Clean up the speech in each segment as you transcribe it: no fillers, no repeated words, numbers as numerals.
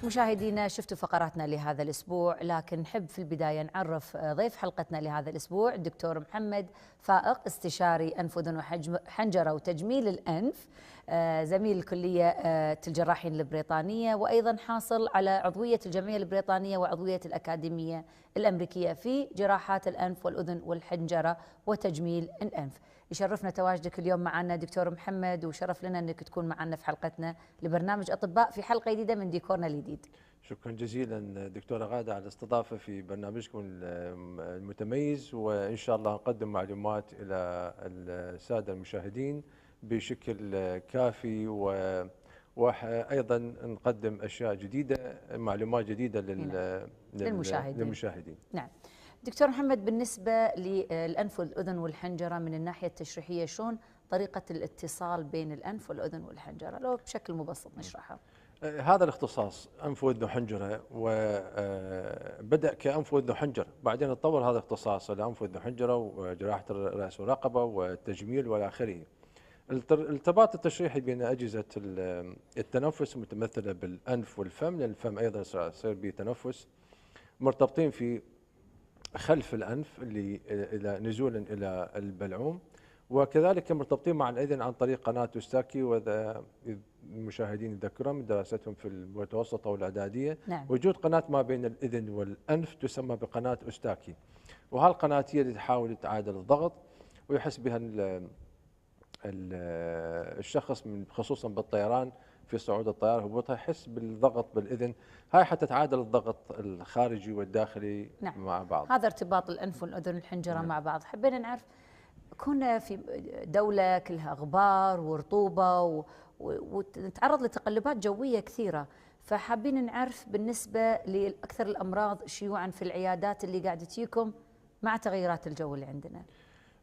مشاهدينا شفتوا فقراتنا لهذا الأسبوع، لكن نحب في البداية نعرف ضيف حلقتنا لهذا الأسبوع الدكتور محمد فائق، استشاري أنف وأذن وحنجرة وتجميل الأنف، زميل كلية الجراحين البريطانية، وأيضا حاصل على عضوية الجمعية البريطانية وعضوية الأكاديمية الأمريكية في جراحات الأنف والأذن والحنجرة وتجميل الأنف. يشرفنا تواجدك اليوم معنا دكتور محمد، وشرف لنا أنك تكون معنا في حلقتنا لبرنامج أطباء في حلقة جديدة من ديكورنا الجديد. شكرا جزيلا دكتورة غادة على الاستضافة في برنامجكم المتميز، وإن شاء الله نقدم معلومات إلى السادة المشاهدين بشكل كافي، وأيضا نقدم أشياء جديدة، معلومات جديدة للمشاهدين. نعم دكتور محمد، بالنسبة للأنف والأذن والحنجرة من الناحية التشريحية، شلون طريقة الاتصال بين الأنف والأذن والحنجرة؟ لو بشكل مبسط نشرحها. هذا الاختصاص أنف وأذن وحنجرة، وبدأ كأنف وأذن وحنجرة، بعدين تطور هذا الاختصاص إلى أنف وأذن وحنجرة وجراحة الرأس والرقبة والتجميل والى آخره. الارتباط التشريحي بين أجهزة التنفس متمثلة بالأنف والفم، لأن الفم أيضا يصير به تنفس، مرتبطين في خلف الأنف اللي إلى نزولا إلى البلعوم، وكذلك مرتبطين مع الأذن عن طريق قناة أوستاكي، وإذا المشاهدين يذكرون من دراستهم في المتوسطة والإعدادية. نعم. وجود قناة ما بين الأذن والأنف تسمى بقناة أوستاكي، وهالقناة هي اللي تحاول تعادل الضغط ويحس بها الشخص خصوصا بالطيران، في صعود الطيارة هبوطها يحس بالضغط بالإذن، هاي حتى تعادل الضغط الخارجي والداخلي. نعم. مع بعض. هذا ارتباط الأنف والأذن والحنجرة. نعم. مع بعض. حبينا نعرف، كنا في دولة كلها غبار ورطوبة ونتعرض لتقلبات جوية كثيرة، فحابين نعرف بالنسبة لأكثر الأمراض شيوعا في العيادات اللي قاعدة تجيكم مع تغيرات الجو اللي عندنا.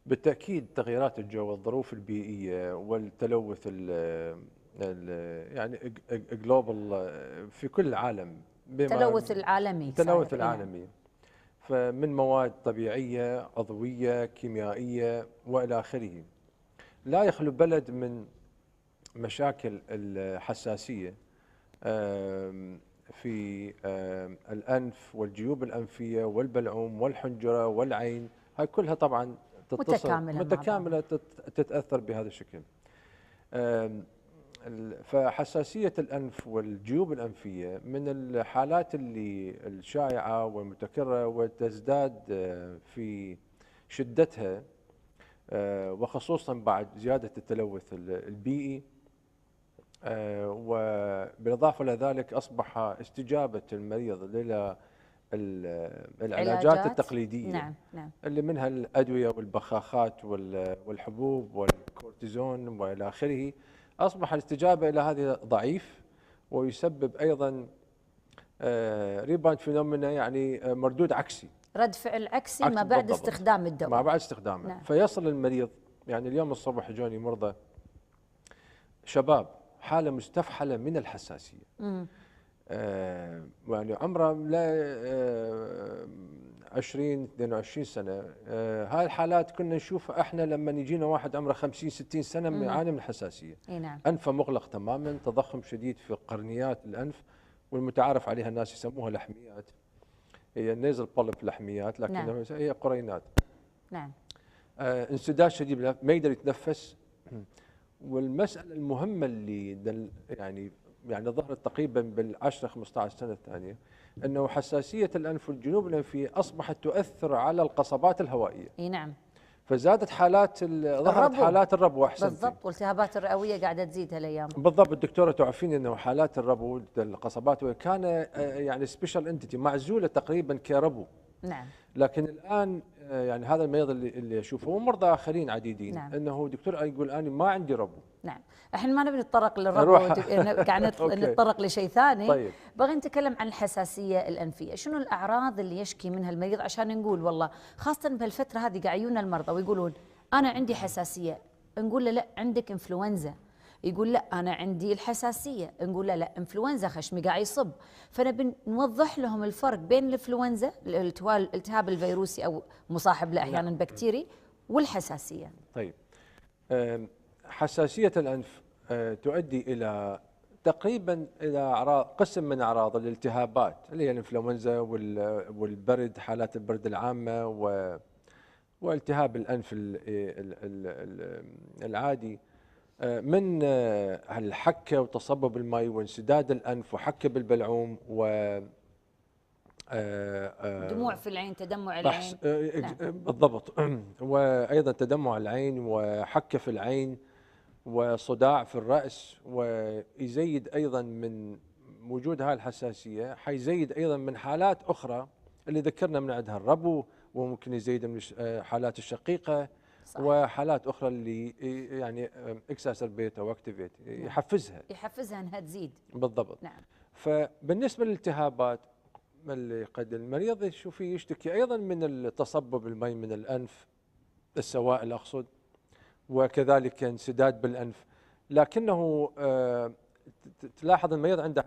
بالتأكيد تغيرات الجو والظروف البيئية والتلوث يعني جلوبال في كل العالم، التلوث العالمي. التلوث العالمي، فمن مواد طبيعية، عضوية، كيميائية والى آخره. لا يخلو بلد من مشاكل الحساسية في الأنف والجيوب الأنفية والبلعوم والحنجرة والعين، هاي كلها طبعا متكاملة تتأثر بهذا الشكل. فحساسية الأنف والجيوب الأنفية من الحالات اللي الشائعة والمتكررة وتزداد في شدتها، وخصوصا بعد زيادة التلوث البيئي، وبالإضافة إلى ذلك أصبح استجابة المريض إلى العلاجات التقليدية. نعم. نعم. اللي منها الأدوية والبخاخات والحبوب والكورتيزون وإلى آخره، أصبح الاستجابة إلى هذه ضعيف، ويسبب أيضا ريباوند فينومينا، يعني مردود عكسي، رد فعل عكسي ما بعد استخدام الدواء. ما بعد استخدامه. نعم. فيصل المريض، يعني اليوم الصبح جوني مرضى شباب حالة مستفحلة من الحساسية، يعني عمره لا 20 22 سنة. هاي الحالات كنا نشوفها احنا لما يجينا واحد عمره 50 60 سنة يعاني من الحساسية. نعم. أنفه مغلق تماما، تضخم شديد في قرنيات الأنف، والمتعارف عليها الناس يسموها لحميات، هي النيزل بولب لحميات، لكن نعم. هي قرينات. نعم. انسداد شديد، ما يقدر يتنفس. والمسألة المهمة اللي يعني ظهرت تقريبا بال10 15 سنة الثانية، أنه حساسية الأنف والجيوب الأنفية أصبحت تؤثر على القصبات الهوائية. نعم. فزادت ظهرت حالات الربو. أحسنتي. بالضبط، والالتهابات الرئوية قاعدة تزيد هالأيام. بالضبط. الدكتورة تعرفين أنه حالات الربو القصبات كان يعني سبيشال انتيتي، معزولة تقريبا كربو. نعم. لكن الآن يعني هذا المريض اللي أشوفه ومرضى آخرين عديدين. نعم. أنه دكتور يقول أنا ما عندي ربو. نعم. احنا ما نبي نتطرق للربو، قاعد نتطرق لشيء ثاني. طيب. بغي نتكلم عن الحساسية الأنفية، شنو الأعراض اللي يشكي منها المريض عشان نقول والله، خاصة بهالفترة هذه قاعد يجونا المرضى ويقولون أنا عندي حساسية، نقول له لا عندك إنفلونزا، يقول لا أنا عندي الحساسية، نقول له لا إنفلونزا خشمي قاعد يصب. فنبي نوضح لهم الفرق بين الإنفلونزا الالتهاب الفيروسي أو مصاحب له أحيانا بكتيري والحساسية. طيب. حساسية الأنف تؤدي إلى تقريبا الى اعراض قسم من اعراض الالتهابات اللي هي الانفلونزا والبرد، حالات البرد العامه والتهاب الانف العادي، من الحكه وتصبب الماء وانسداد الانف وحكه بالبلعوم و دموع في العين، تدمع العين. نعم. بالضبط. وايضا تدمع العين وحكه في العين وصداع في الراس، ويزيد ايضا من وجود هاي الحساسيه، حيزيد ايضا من حالات اخرى اللي ذكرنا من عندها الربو، وممكن يزيد من حالات الشقيقه. صحيح. وحالات اخرى اللي يعني اكساسربيت او اكتيفيت يحفزها انها تزيد. بالضبط. نعم. فبالنسبه للالتهابات اللي قد المريض يشوفي يشتكي ايضا من التصبب المي من الانف، السوائل اقصد، وكذلك انسداد بالانف، لكنه تلاحظ المريض عنده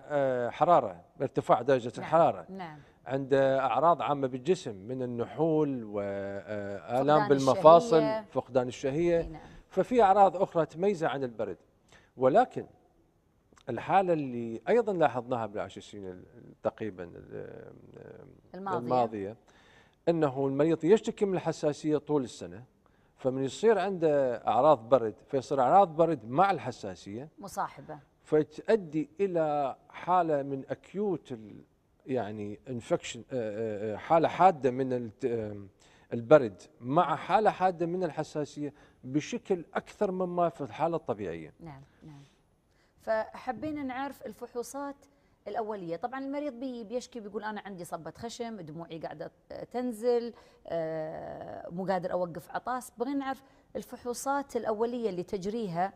حراره، ارتفاع درجه نعم. الحراره. نعم. عنده اعراض عامه بالجسم من النحول والام بالمفاصل، فقدان الشهيه. نعم. ففي اعراض اخرى تميزه عن البرد. ولكن الحاله اللي ايضا لاحظناها بالعشر سنين تقريبا الماضيه انه المريض يشتكي من الحساسيه طول السنه، فمن يصير عنده اعراض برد فيصير اعراض برد مع الحساسيه مصاحبه، فتؤدي الى حاله من اكيوت يعني انفكشن، حاله حاده من البرد مع حاله حاده من الحساسيه بشكل اكثر مما في الحاله الطبيعيه. نعم نعم. فحبينا نعرف الفحوصات الأولية. طبعا المريض بيشكي، بيقول أنا عندي صبة خشم، دموعي قاعدة تنزل، مو قادر أوقف عطاس. بغينا نعرف الفحوصات الأولية اللي تجريها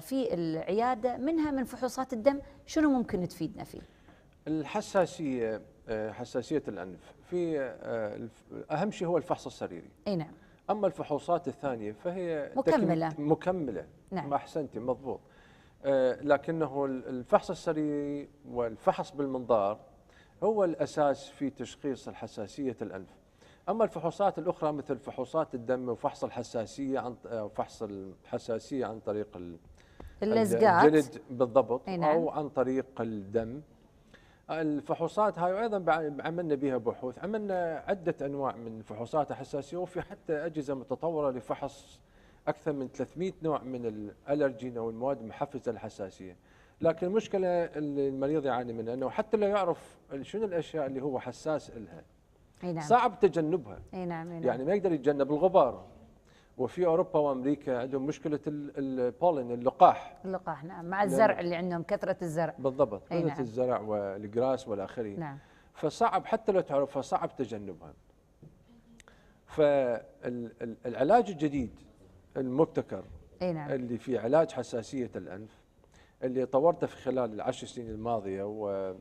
في العيادة، منها من فحوصات الدم، شنو ممكن تفيدنا فيه؟ الحساسية، حساسية الأنف، في أهم شيء هو الفحص السريري. أي نعم. أما الفحوصات الثانية فهي مكملة. نعم. ما أحسنتي، مضبوط. لكنه الفحص السريري والفحص بالمنظار هو الأساس في تشخيص الحساسية الأنف. أما الفحوصات الأخرى مثل فحوصات الدم وفحص الحساسية عن طريق اللزقات، الجلد بالضبط. نعم. أو عن طريق الدم. الفحوصات هاي أيضا عملنا بها بحوث، عملنا عدة أنواع من فحوصات الحساسية، وفي حتى أجهزة متطورة لفحص أكثر من 300 نوع من الألرجين أو المواد المحفزة للحساسية. لكن المشكلة اللي المريض يعاني منها أنه حتى لا يعرف شنو الأشياء اللي هو حساس لها، نعم. صعب تجنبها. نعم. يعني ما يقدر يتجنب الغبار. وفي أوروبا وأمريكا عندهم مشكلة البولين، اللقاح. نعم، مع الزرع اللي عندهم كثرة الزرع. بالضبط، كثرة نعم. الزرع والجراس والآخره. نعم. فصعب حتى لو تعرفها صعب تجنبها. فالعلاج الجديد المبتكر نعم. اللي في علاج حساسية الأنف اللي طورته في خلال العشر سنين الماضية و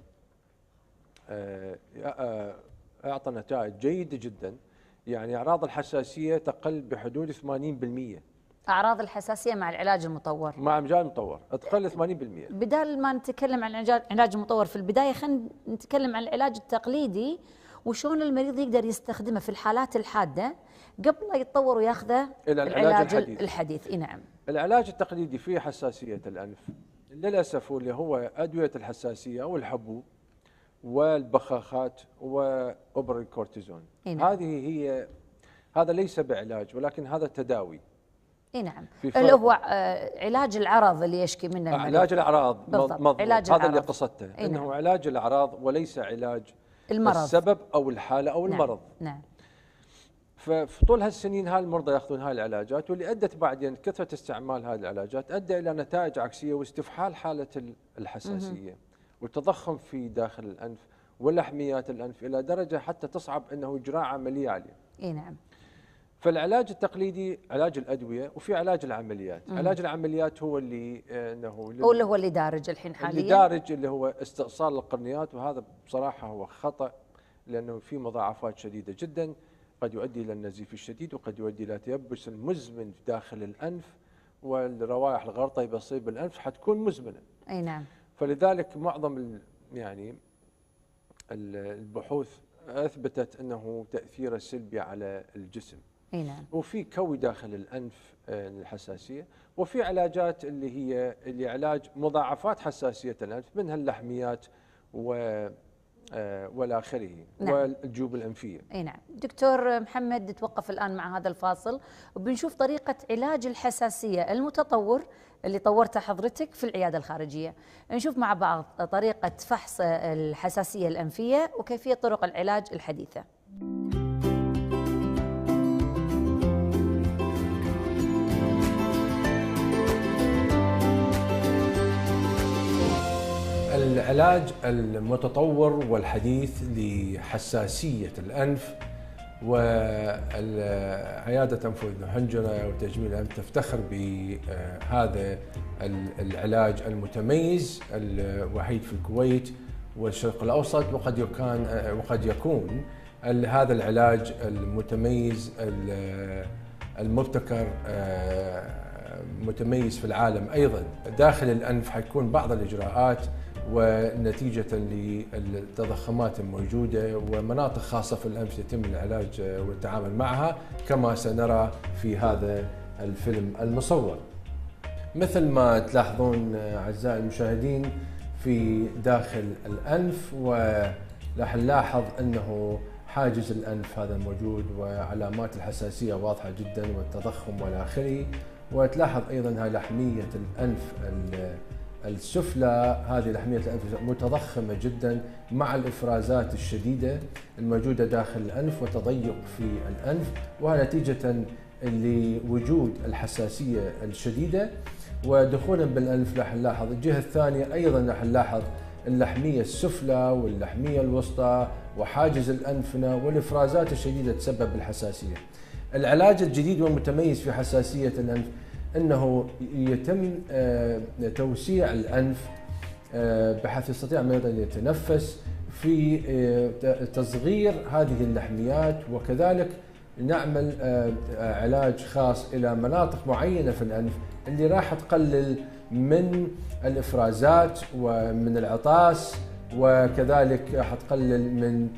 أعطى نتائج جيدة جدا. يعني أعراض الحساسية تقل بحدود 80%. أعراض الحساسية مع العلاج المطور، مع العلاج المطور تقل 80%. بدال ما نتكلم عن العلاج المطور في البداية، خلينا نتكلم عن العلاج التقليدي وشون المريض يقدر يستخدمه في الحالات الحادة قبل لا يتطور وياخذه إلى العلاج الحديث. نعم. العلاج التقليدي في حساسية الأنف للأسف اللي هو أدوية الحساسية أو الحبوب والبخاخات وأبر الكورتيزون. نعم. هذا ليس بعلاج، ولكن هذا تداوي. نعم. اللي هو علاج العرض اللي يشكي منه المريض. علاج الأعراض. بالضبط. علاج هذا اللي قصدته. إنه علاج الأعراض وليس علاج المرض، السبب أو الحالة أو المرض. نعم. ففي طول هالسنين هاي المرضى ياخذون هاي العلاجات، واللي ادت بعدين كثره استعمال هذه العلاجات ادى الى نتائج عكسيه واستفحال حاله الحساسيه والتضخم في داخل الانف ولحميات الانف الى درجه حتى تصعب انه اجراء عمليه عليه. نعم. فالعلاج التقليدي علاج الادويه، وفي علاج العمليات. علاج العمليات هو اللي هو اللي دارج الحين حاليا. اللي دارج اللي هو استئصال القرنيات، وهذا بصراحه هو خطا لانه في مضاعفات شديده جدا. قد يؤدي إلى النزيف الشديد، وقد يؤدي إلى تيبس مزمن داخل الأنف، والروائح الغلطة بتصير بالأنف حتكون مزمنة. أي نعم. فلذلك معظم يعني البحوث أثبتت أنه تأثيره سلبي على الجسم. اي نعم. وفي كوي داخل الانف للحساسيه، وفي علاجات اللي علاج مضاعفات حساسيه الانف، منها اللحميات والى اخره. نعم. والجيوب الانفيه. اي نعم. دكتور محمد، نتوقف الان مع هذا الفاصل وبنشوف طريقه علاج الحساسيه المتطور اللي طورته حضرتك في العياده الخارجيه. نشوف مع بعض طريقه فحص الحساسيه الانفيه وكيفيه طرق العلاج الحديثه. العلاج المتطور والحديث لحساسية الأنف، وعيادة أنف وأذن وحنجرة وتجميل الأنف تفتخر بهذا العلاج المتميز الوحيد في الكويت والشرق الأوسط، وقد يكون هذا العلاج المتميز المبتكر متميز في العالم أيضا. داخل الأنف حيكون بعض الإجراءات ونتيجة للتضخمات الموجودة ومناطق خاصة في الأنف يتم العلاج والتعامل معها، كما سنرى في هذا الفيلم المصور. مثل ما تلاحظون أعزائي المشاهدين في داخل الأنف، وراح نلاحظ أنه حاجز الأنف هذا موجود وعلامات الحساسية واضحة جدا والتضخم والى آخره. وتلاحظ أيضا هاي لحمية الأنف السفلى، هذه لحمية الأنف متضخمة جدا مع الإفرازات الشديدة الموجودة داخل الأنف وتضيق في الأنف، وهي نتيجة لوجود الحساسية الشديدة. ودخولا بالأنف راح نلاحظ الجهة الثانية أيضا راح نلاحظ اللحمية السفلى واللحمية الوسطى وحاجز الأنفنة والإفرازات الشديدة تسبب الحساسية. العلاج الجديد والمتميز في حساسية الأنف أنه يتم توسيع الأنف بحيث يستطيع المريض أن يتنفس، في تصغير هذه اللحميات، وكذلك نعمل علاج خاص إلى مناطق معينة في الأنف اللي راح تقلل من الإفرازات ومن العطاس، وكذلك راح تقلل من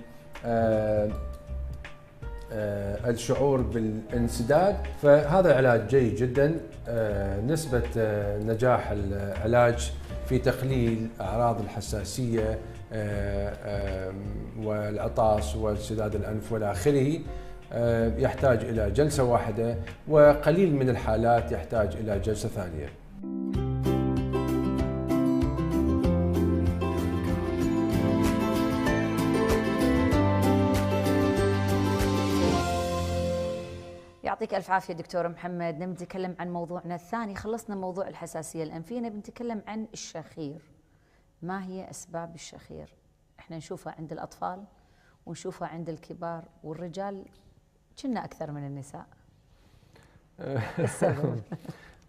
الشعور بالانسداد. فهذا علاج جيد جدا. نسبة نجاح العلاج في تقليل أعراض الحساسية والعطاس وانسداد الأنف والى آخره يحتاج إلى جلسة واحدة، وقليل من الحالات يحتاج إلى جلسة ثانية. يعطيك ألف عافية دكتور محمد. نبي نتكلم عن موضوعنا الثاني. خلصنا موضوع الحساسية الأنفية، نبي نتكلم عن الشخير. ما هي أسباب الشخير؟ احنا نشوفها عند الأطفال ونشوفها عند الكبار والرجال، كنا أكثر من النساء. السبب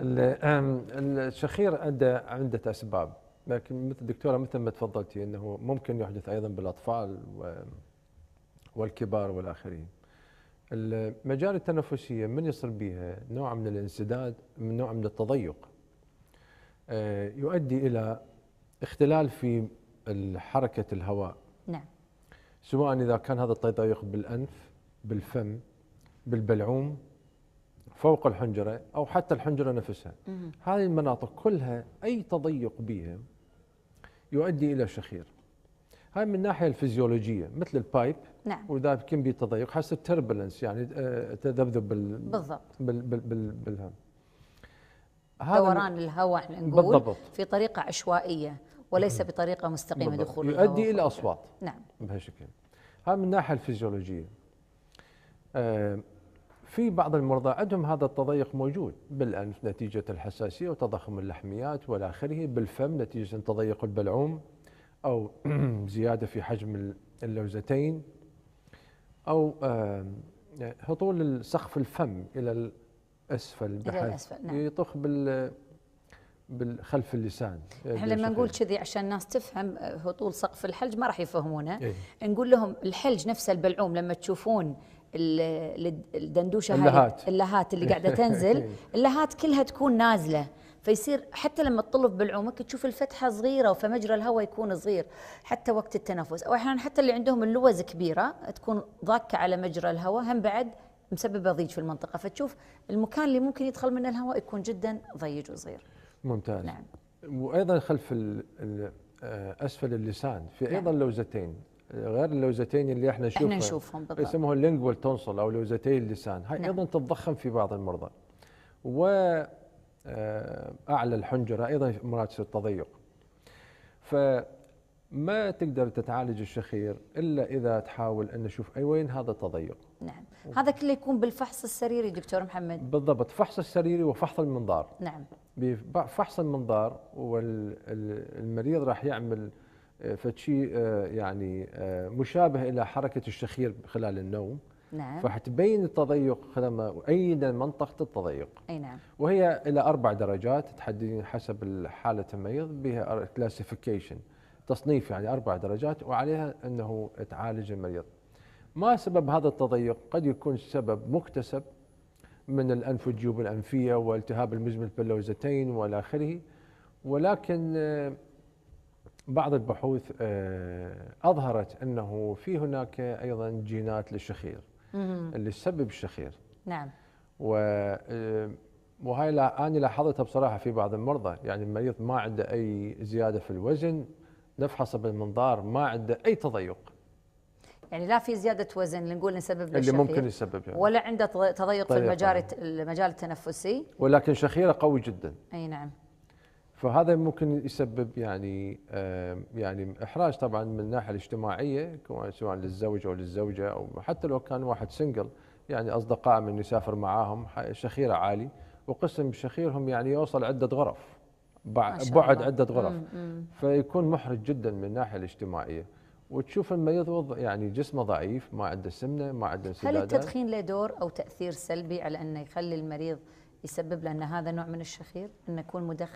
الشخير عنده أسباب، لكن مثل الدكتورة مثل ما تفضلتي أنه ممكن يحدث أيضا بالأطفال والكبار والآخرين. المجال التنفسية من يصل بها نوع من الانسداد، من نوع من التضيق، يؤدي إلى اختلال في حركة الهواء. نعم. سواء إذا كان هذا التضيق بالأنف، بالفم، بالبلعوم، فوق الحنجرة، أو حتى الحنجرة نفسها. هذه المناطق كلها أي تضيق بها يؤدي إلى شخير. هاي من الناحية الفيزيولوجية مثل البايب. نعم. وإذا يمكن به تضيق حسب تربلنس، يعني تذبذب بالضبط بالهم. دوران الهواء نقول بالضبط في طريقة عشوائية وليس بطريقة مستقيمة دخول الهواء، يؤدي إلى أصوات. نعم. بهالشكل. هاي من الناحية الفيزيولوجية. في بعض المرضى عندهم هذا التضيق موجود بالأنف نتيجة الحساسية وتضخم اللحميات والى آخره، بالفم نتيجة تضيق البلعوم أو زيادة في حجم اللوزتين، أو هطول سقف الفم إلى الأسفل بحيث يطخ بالخلف اللسان. احنا لما نقول كذي عشان الناس تفهم هطول سقف الحلج ما راح يفهمونه. نقول لهم الحلج نفسه البلعوم، لما تشوفون الدندوشه هاي اللهات اللي قاعده تنزل، اللهات كلها تكون نازله، فيصير حتى لما تطلب بلعومك تشوف الفتحه صغيره فمجرى الهواء يكون صغير حتى وقت التنفس، او احيانا حتى اللي عندهم اللوز كبيره تكون ضاكه على مجرى الهواء هم بعد مسببه ضيق في المنطقه، فتشوف المكان اللي ممكن يدخل منه الهواء يكون جدا ضيق وصغير. ممتاز. نعم. وايضا خلف اسفل اللسان في ايضا لوزتين غير اللوزتين اللي احنا نشوفهم بالضبط، يسموها اللينجوال تونسل او لوزتي اللسان، هاي نعم. ايضا تتضخم في بعض المرضى. واعلى الحنجره ايضا مرات تصير تضيق. فما تقدر تتعالج الشخير الا اذا تحاول ان نشوف اي وين هذا التضيق. نعم. هذا كله يكون بالفحص السريري دكتور محمد. بالضبط، فحص السريري وفحص المنظار. نعم. بفحص المنظار والمريض راح يعمل فشي يعني مشابه الى حركه الشخير خلال النوم. نعم. فحتبين التضيق خلال اين منطقه التضيق. اي نعم. وهي الى 4 درجات تحددين حسب حاله المريض، بها كلاسيفيكيشن، تصنيف يعني 4 درجات، وعليها انه تعالج المريض. ما سبب هذا التضيق؟ قد يكون سبب مكتسب من الانف والجيوب الانفيه والتهاب المزمن باللوزتين والى اخره، ولكن بعض البحوث اظهرت انه في هناك ايضا جينات للشخير اللي تسبب الشخير. نعم. وهاي انا لاحظتها بصراحه في بعض المرضى، يعني المريض ما عنده اي زياده في الوزن، نفحصه بالمنظار ما عنده اي تضيق، يعني لا في زياده وزن اللي نقول نسبب اللي للشخير ممكن يسبب يعني. ولا عنده تضيق في المجال التنفسي، ولكن شخيره قوي جدا. اي نعم. فهذا ممكن يسبب يعني يعني احراج طبعا من الناحيه الاجتماعيه، سواء للزوج او للزوجه، او حتى لو كان واحد سنجل، يعني اصدقاء من يسافر معاهم شخيره عالي، وقسم شخيرهم يعني يوصل عده غرف، بعد عده غرف. فيكون محرج جدا من الناحيه الاجتماعيه، وتشوف المريض يعني جسمه ضعيف، ما عنده سمنه، ما عنده انسدادات. هل التدخين له دور او تاثير سلبي على انه يخلي المريض يسبب له ان هذا نوع من الشخير، انه يكون مدخن؟